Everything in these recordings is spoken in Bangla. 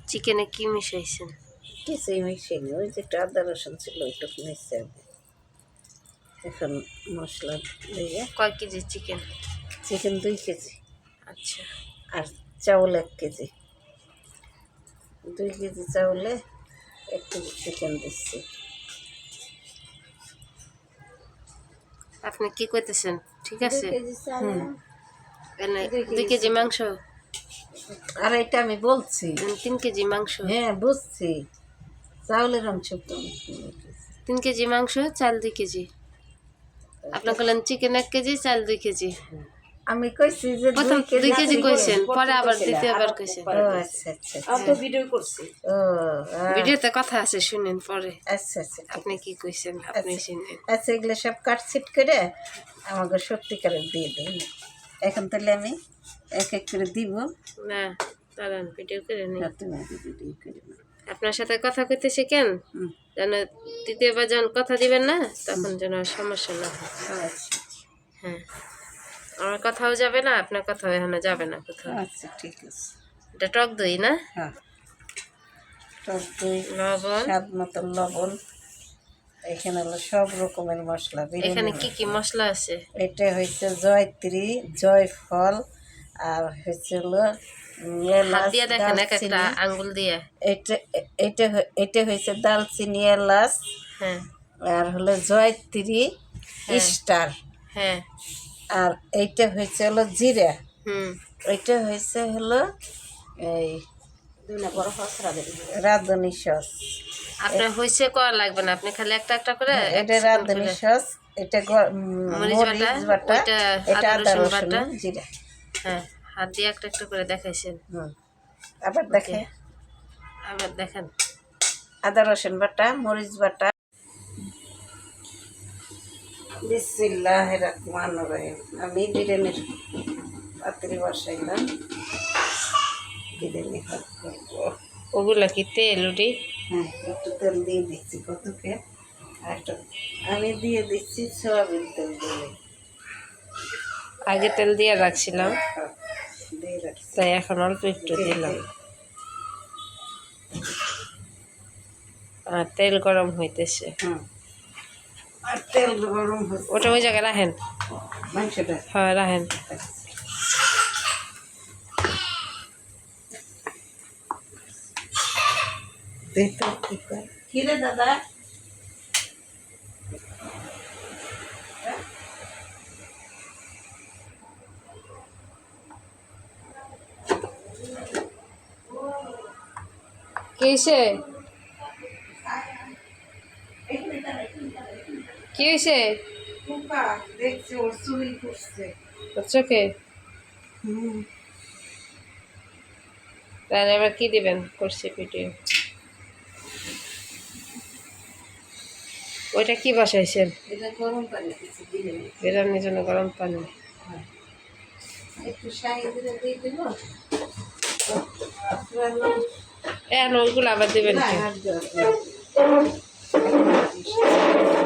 চিকেনে কি মিশাইছেন? কিছুই মিশাইনি, ওই যে একটু আদা রসুন ছিল ওইটুকু মিশছে। এখন মশলা দিয়ে কয় কেজি চিকেন? চিকেন 2 কেজি আচ্ছা, আর চাউল 1 কেজি। 2 কেজি চাউলে 1 কেজি চিকেন দিচ্ছি। আপনি কি কইতেছেন? ঠিক 2 আছে। কেজি চাউল, 2 কেজি মাংস, আর এটা আমি বলছি। 3 কেজি মাংস। হ্যাঁ বুঝছি, চাউলের অংশ তো 3 কেজি মাংস, চাল 2 কেজি। আপনি বললেন চিকেন 1 কেজি, চাল 2 কেজি। আমি কইছি যে 2 প্রথম 2 কেজি কেজি চিকেন। কইছেন, পরে আবার দ্বিতীয়বার কইছেন। ও আচ্ছা আচ্ছা আমি তো ভিডিও করছি। ও ভিডিওতে কথা আছে, শুনেন পরে। আচ্ছা আচ্ছা ঠিক আপনি আছে। কি কইছেন আপনি আচ্ছা শুনেন। আচ্ছা, এগুলো সব কাটছিট করে আমাকে সত্যিকারের দিয়ে দিন। এখন তাহলে আমি এক এক করে দিব। না, দাঁড়ান, ভিডিও করে নিন। তুমি ভিডিও করে নাও। আপনার সাথে কথা কইতেছি কেন? হুম, যেন দ্বিতীয়বার যখন কথা দিবেন না, তখন যেন আর সমস্যা না হয়। আচ্ছা হ্যাঁ, আমার কথাও যাবে না, আপনার কথাও এখানে যাবে না কোথাও। আচ্ছা ঠিক আছে। এটা টক দই না? হ্যাঁ, টক দই, লবণ। স্বাদ মতো লবণ। এখানে হলো সব রকমের মশলা। এখানে কি কি মশলা আছে? এটা হচ্ছে জয়ত্রী, জয়ফল, আর হচ্ছে হলো হাত এলাচ, দিয়ে দেখেন, এক একটা দালচিনি। আঙ্গুল দিয়ে। এটা এটা এটা হয়েছে দালচিনি, এলাচ, হ্যাঁ আর হলো জয়ত্রী, হ্যাঁ স্টার। হ্যাঁ। আর এইটা হয়েছে হলো জিরা। হুম। ওইটা হয়েছে হলো এই রাঁধুনি সস। আপনার হইছে করা লাগবে না, আপনি খালি একটা একটা করে এটা 1 সেকেন্ড রাঁধুনি করে। সস, এটা মরিচ বাটা, মরিচ বাটা, ওইটা এটা আদা আদা রসুন রসুন বাটা। জিরা। হ্যাঁ, হাত দিয়ে একটা একটা করে দেখাইছেন। আবার ওকে, দেখে আবার দেখেন। আদা রসুন বাটা, মরিচ বাটা। বিসমিল্লাহির রহমানির রহিম। আমি বিরিয়ানির পাত্রে বসাইলাম, বিরিয়ানি করবো। ওগুলা কি তেল উঠি? হ্যাঁ, একটু তেল দিয়ে দিচ্ছি কতকে। আর একটু আমি দিয়ে দিচ্ছি সয়াবিন তেল দিয়ে। আগে তেল দিয়ে রাখছিলাম, দিয়ে রাখছি। তাই এখন অল্প একটু দিলাম। আর তেল গরম হইতেছে। হুম, আর তেল গরম হচ্ছে। ওটা ওই জায়গায় রাখেন। মাংসটা হ্যাঁ, রাখেন। দেখ তো কি করে। কি রে দাদা? কিসে কি হয়েছে? পোকা দেখছে, ওর চুরি করছে। চোখে? হুম, তাহলে এবার কি দিবেন? করছি ভিডিও। ওইটা কি বসাইছেন? এটা গরম পানি কিছু দিলে বিরিয়ানির জন্য গরম পানি। একটু শাহি দিলে দিয়ে দেবো। এখন ওইগুলো আবার দিবেন কি?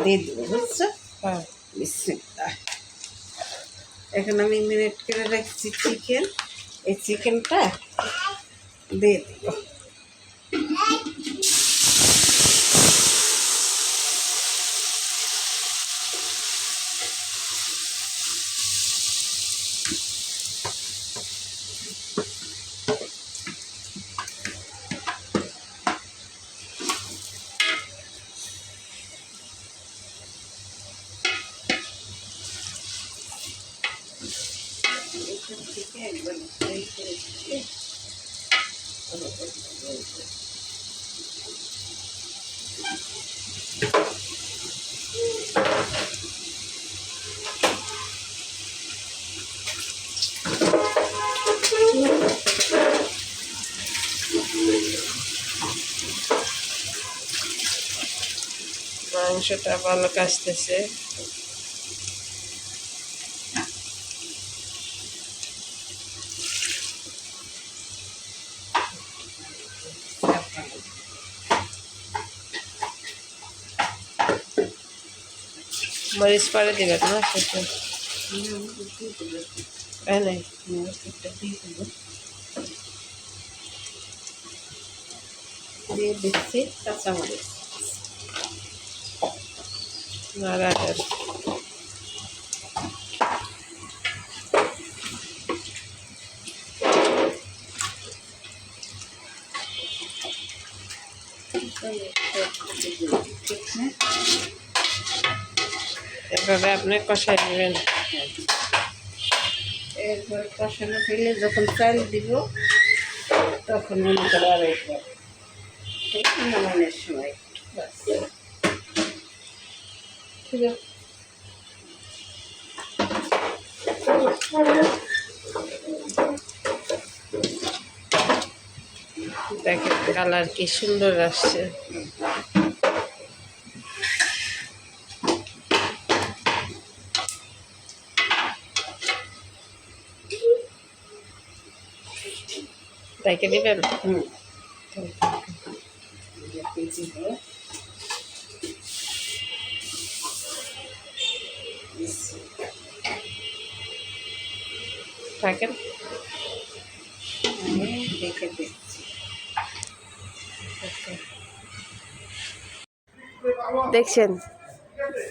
দিয়ে দেবো, বুঝছো? হ্যাঁ। বিসমিল্লাহ। এখন আমি মিনিট করে রাখছি চিকেন। এই চিকেনটা দিয়ে দেবো। এখান থেকে একবার ফ্রাই করে দিয়ে মাংসটা ভালো কাশতেছে। মরিচ পরে দিবেন না সেটা? তাই নাই? দিয়ে দেবো। দিয়ে দিচ্ছি কাঁচামরিচ। নাড়াচাড়া। ঠিক না? এভাবে আপনি কষাই নেবেন। এরপর কষানো হইলে যখন চাল দিব তখন মনে করো আর একবার নামানোর সময় বাস। ঠিক আছে। দেখেন কালার কি সুন্দর আসছে। দেখে দিবেন। দেখেন দেখে দিচ্ছি। দেখছেন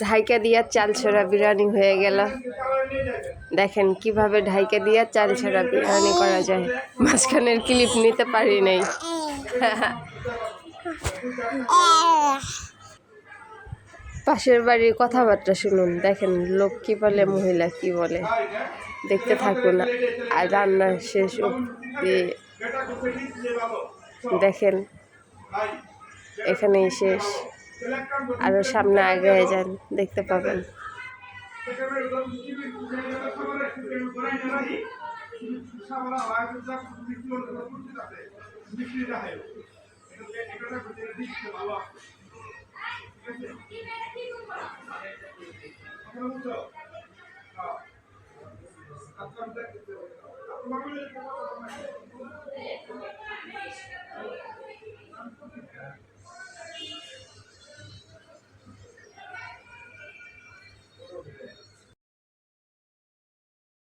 ঢাইকা দিয়া চাল ছড়া বিরিয়ানি হয়ে গেল। দেখেন কিভাবে ঢাইকা দিয়া চাল ছড়া বিরিয়ানি করা যায়। মাঝখানের ক্লিপ নিতে পারি নাই। পাশের বাড়ির কথাবার্তা শুনুন। দেখেন লোক কি বলে, মহিলা কি বলে, দেখতে থাকুন। আর রান্না শেষ অবধি দেখেন। এখানেই শেষ, আরও সামনে আগে যান, দেখতে পাবেন।